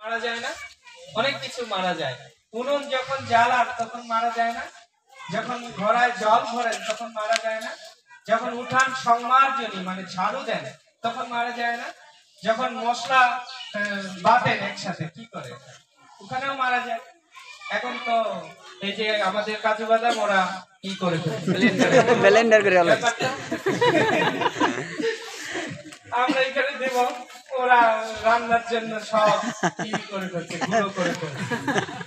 মারা যায় না? অনেক কিছু মারা যায়। উনুন যখন জ্বালান তখন মারা যায় না? যখন ঘোড়ায় জল ভরেন তখন মারা যায় না? যখন উঠান সংমার্জনী মানে ঝাড়ু দেন তখন মারা যায় না? যখন মশলা বাটেন একসাথে কি করে, ওখানেও মারা যায়। এখন তো এই যে আমাদের কাজু বাদাম ওরা কি করে ব্লেন্ডার করে আমরা এখানে দেব, ওরা রান্নার জন্য সব কি করে করছে, গুঁড়ো করে করছে।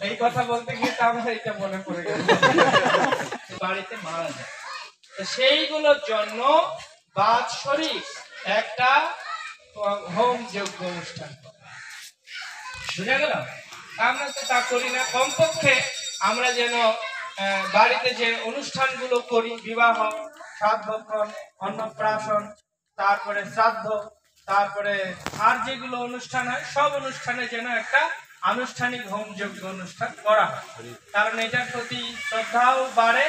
এই কথা বলতে গিয়ে তো আমরা এটা মনে পড়ে গেল, বাড়িতে মারা যায়। তো সেইগুলোর জন্য বাৎসরিক একটা হোম যজ্ঞ অনুষ্ঠান বুঝা গেল। আমরা তো তা করি না। কমপক্ষে আমরা যেন বাড়িতে যে অনুষ্ঠানগুলো করি, বিবাহ, শ্রাদ্ধক্ষণ, অন্নপ্রাশন, তারপরে শ্রাদ্ধ, তারপরে আর যেগুলো অনুষ্ঠান হয় সব অনুষ্ঠানে যেন একটা আনুষ্ঠানিক হোম যজ্ঞ অনুষ্ঠান করা হয়। কারণ এটার প্রতি শ্রদ্ধাও বাড়ে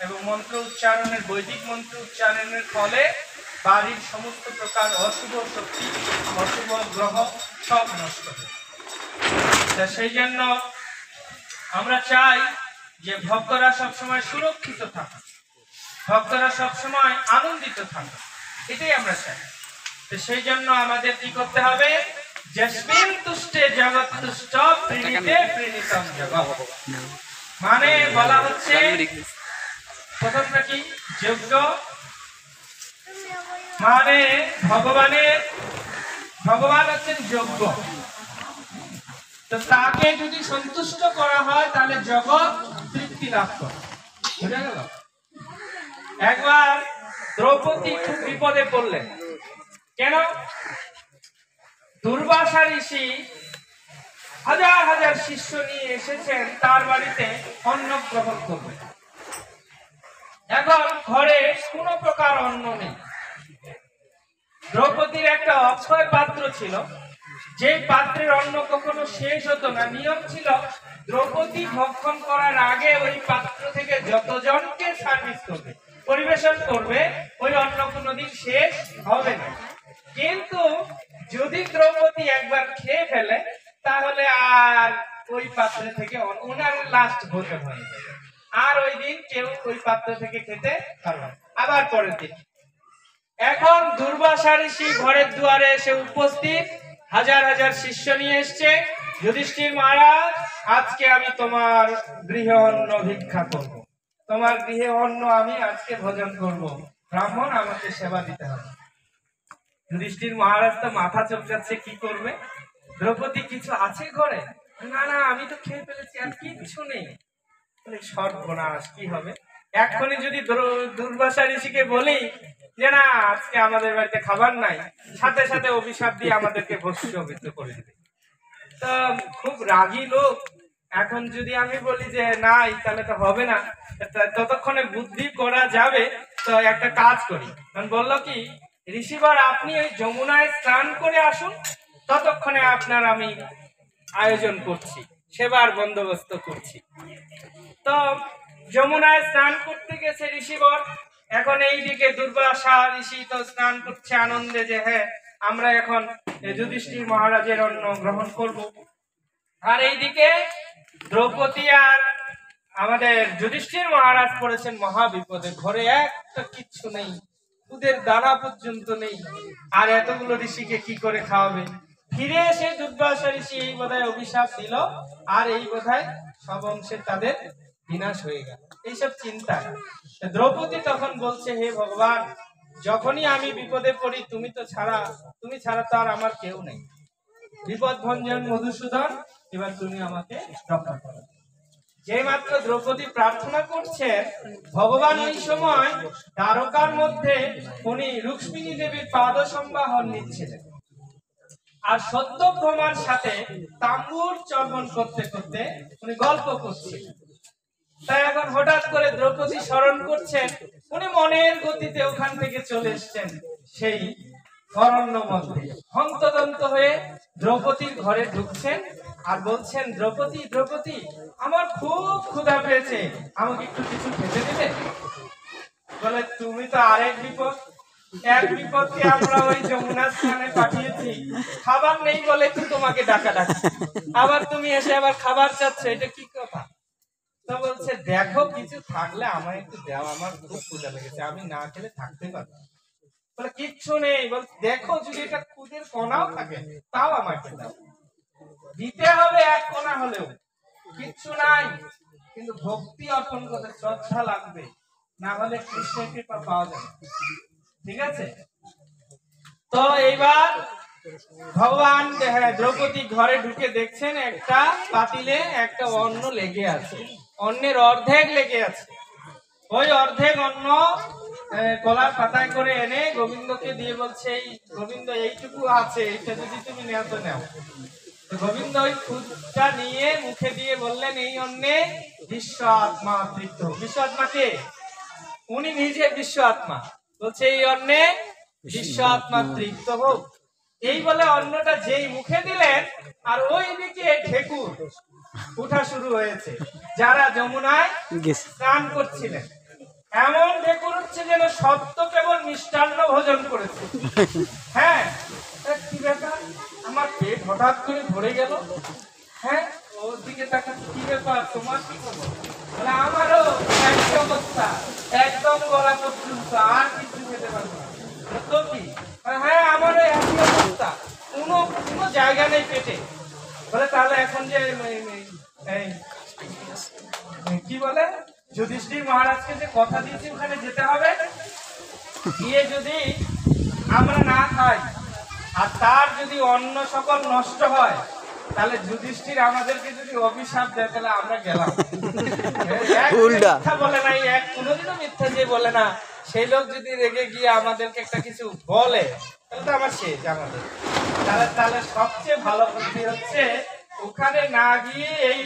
এবং মন্ত্র উচ্চারণের, বৈদিক মন্ত্র উচ্চারণের ফলে বাড়ির সমস্ত প্রকার অশুভ শক্তি, অশুভ গ্রহ সব নষ্ট হয়। সেই জন্য আমরা চাই যে ভক্তরা সবসময় সুরক্ষিত থাকে, ভক্তরা সবসময় আনন্দিত থাকে, এটাই আমরা চাই। তো সেই জন্য আমাদের কি করতে হবে? যস্মিন তুষ্টে জগৎ তুষ্ট প্রীণিতে প্রীণিতম জগৎ। মানে বলা হচ্ছে প্রথমটা কি? যজ্ঞ মানে ভগবান হচ্ছেন যজ্ঞ। তো তাকে যদি সন্তুষ্ট করা হয় তাহলে জগৎ তৃপ্তি লাভ করে। বুঝা গেল? একবার দ্রৌপদী খুব বিপদে পড়লেন। কেন? দুর্বাসা ঋষি হাজার হাজার শিষ্য নিয়ে এসেছেন তার বাড়িতে অন্ন গ্রহণ করবে। এখন ঘরে কোন প্রকার অন্ন নেই। দ্রৌপদীর একটা অক্ষয় পাত্র ছিল, যে পাত্রের অন্ন কখনো শেষ হতো না। নিয়ম ছিল দ্রৌপদী ভক্ষণ করার আগে ওই পাত্র থেকে যতজনকে সার্ভিস করবে, পরিবেশন করবে, ওই অন্ন কোনোদিন শেষ হবে না। কিন্তু যদি দ্রৌপদী একবার খেয়ে ফেলে তাহলে আর ওই পাত্র থেকে ওনার লাস্ট ভোজন হয়ে যাবে, আর ওই দিন কেউ ওই পাত্র থেকে খেতে পারবে। আবার পরের দিন এখন দুর্বাসা ঋষি ঘরের দুয়ারে এসে উপস্থিত, হাজার হাজার শিষ্য নিয়ে এসছে। যুধিষ্ঠির মহারাজ, আজকে আমি তোমার গৃহে অন্ন ভিক্ষা করব, তোমার গৃহে অন্ন আমি আজকে ভোজন করব, ব্রাহ্মণ আমাকে সেবা দিতে হবে। যুধিষ্ঠির মহারাজ তো মাথা চমকাচ্ছে, কি করবে? দ্রৌপদী কিছু আছে ঘরে? না না, আমি তো খেয়ে ফেলেছি, আর কিচ্ছু নেই। সর্বনাশ, কি হবে? এক্ষুনি যদি দুর্বাসা ঋষিকে বলি যে না আজকে আমাদের বাড়িতে খাবার নাই, সাথে সাথে অভিশাপ দিয়ে আমাদেরকে ভস্মীভূত করে দিবে। তো খুব রাগী লোক। এখন যদি আমি বলি যে নাই তাহলে তো হবে না, ততক্ষণে বুদ্ধি করা যাবে। তো একটা কাজ করি, বললো কি, ঋষিবার আপনি ওই যমুনায় স্নান করে আসুন, ততক্ষণে আপনার আমি আয়োজন করছি, সেবার বন্দোবস্ত করছি। তো যমুনায় স্নান করতে গেছে ঋষিবর। এখন এইদিকে দুর্বাসা ঋষি তো স্নান করছে আনন্দে যে হ্যাঁ আমরা এখন যুধিষ্ঠির মহারাজের অন্ন গ্রহণ করব। আর এইদিকে দ্রৌপদী আর আমাদের যুধিষ্ঠির মহারাজ পড়েছেন মহা বিপদে। ঘরে একটা কিচ্ছু নেই, দুধের দানা পর্যন্ত নেই, আর এতগুলো ঋষিকে কি করে খাওয়াবে? ফিরে এসে দুর্বাসা ঋষি এই বোধহয় অভিশাপ দিল, আর এই বোধহয় সব অংশে তাদের বিনাশ হয়ে গেল। এইসব চিন্তা দ্রৌপদী তখন বলছে, হে ভগবান, যখনই আমি বিপদে পড়ি তুমি ছাড়া তো আর আমার কেউ নেই। বিপদ ভঞ্জন মধুসূদন, এবার তুমি আমাকে রক্ষা করো। যে মাত্র দ্রৌপদী প্রার্থনা করছে, ভগবান ওই সময় দ্বারকার মধ্যে উনি রুক্মিণী দেবীর পাদ সম্বাহন নিচ্ছিলেন, আর সত্যভামার সাথে তাম্বুর চর্বণ করতে করতে উনি গল্প করছিলেন। তাই এখন হঠাৎ করে দ্রৌপদী স্মরণ করছেন, উনি মনের গতিতে ওখান থেকে চলে এসছেন সেই অরণ্য মধ্যে। হন্তদন্ত হয়ে দ্রৌপদীর ঘরে ঢুকছেন আর বলছেন, দ্রৌপদী দ্রৌপদী, আমার খুব ক্ষুধা পেয়েছে, আমাকে একটু কিছু খেতে দেবে? বলে, তুমি তো আরেক বিপদ, এক বিপদকে আমরা ওই যমুনা স্নানে পাঠিয়েছি, খাবার নেই বলে তো তোমাকে ডাকা ডাকছি, আবার তুমি এসে আবার খাবার চাচ্ছ, এটা কি কথা? তো বলছে দেখো কিছু থাকলে আমায় একটু দাও, আমার খুব ক্ষুধা লেগেছে, আমি না খেলে থাকতে পারবো না। বলে কিচ্ছু নেই, বল দেখো যদি এটা খুদের কণাও থাকে তাও আমাকে দাও, দিতে হবে এক কণা হলেও, কিচ্ছু নাই, কিন্তু ভক্তি অর্পণ করতে শ্রদ্ধা লাগবে, না হলে কৃষ্ণের কৃপা পাওয়া যাবে। ঠিক আছে? তো এইবার ভগবান দ্রৌপদী ঘরে ঢুকে দেখছেন একটা পাতিলে একটা অন্ন লেগে আছে, অন্নের অর্ধেক লেগে আছে। ওই অর্ধেক অন্ন কলার পাতায় করে এনে গোবিন্দকে দিয়ে বলছে, এই গোবিন্দ এইটুকু আছে, এটা যদি তুমি নেও তো নেও। গোবিন্দ ওই খুদটা নিয়ে মুখে দিয়ে বললেন, এই অন্নে বিশ্ব আত্মা তৃপ্ত। বিশ্ব আত্মা কে? উনি নিজে বিশ্ব আত্মা। বলছে এই অন্নে বিশ্ব আত্মা তৃপ্ত হোক। এই বলে অন্নটা যেই মুখে দিলেন, আর ওইদিকে ঢেকুর উঠা শুরু হয়েছে। যারা যমুনায় স্নান করছিলেন, এমন ঢেকুর উঠছে যেন সত্য কেবল মিষ্টান্ন ভোজন করেছে। হ্যাঁ, কি ব্যাপার, আমার পেট হঠাৎ করে ভরে গেল। হ্যাঁ, ওর দিকে তাকাচ্ছে, কি ব্যাপার, তোমার কি খবর? বলে আমারও একই অবস্থা, একদম গলা পর্যন্ত, আর কিছু খেতে পারবো না। তো কি? হ্যাঁ, আমারও একই অবস্থা, কোনো কোনো জায়গা নেই পেটে। বলে তাহলে এখন যে কি বলে যুধিষ্ঠির মহারাজকে যে কথা দিয়েছি ওখানে যেতে হবে, গিয়ে যদি আমরা না খাই আর তার যদি অন্ন সকল নষ্ট হয়, তাহলে যুধিষ্ঠির আমাদেরকে যদি অভিশাপ দেয়, তাহলে আমরা গেলাম। মিথ্যা বলে নাই, এক কোনোদিনও মিথ্যা যে বলে না, সেই লোক যদি রেগে গিয়ে আমাদেরকে একটা কিছু বলে, তাহলে তো আমার শেষ আমাদের। তাহলে সবচেয়ে ভালো বুদ্ধি হচ্ছে ওখানে না গিয়ে এই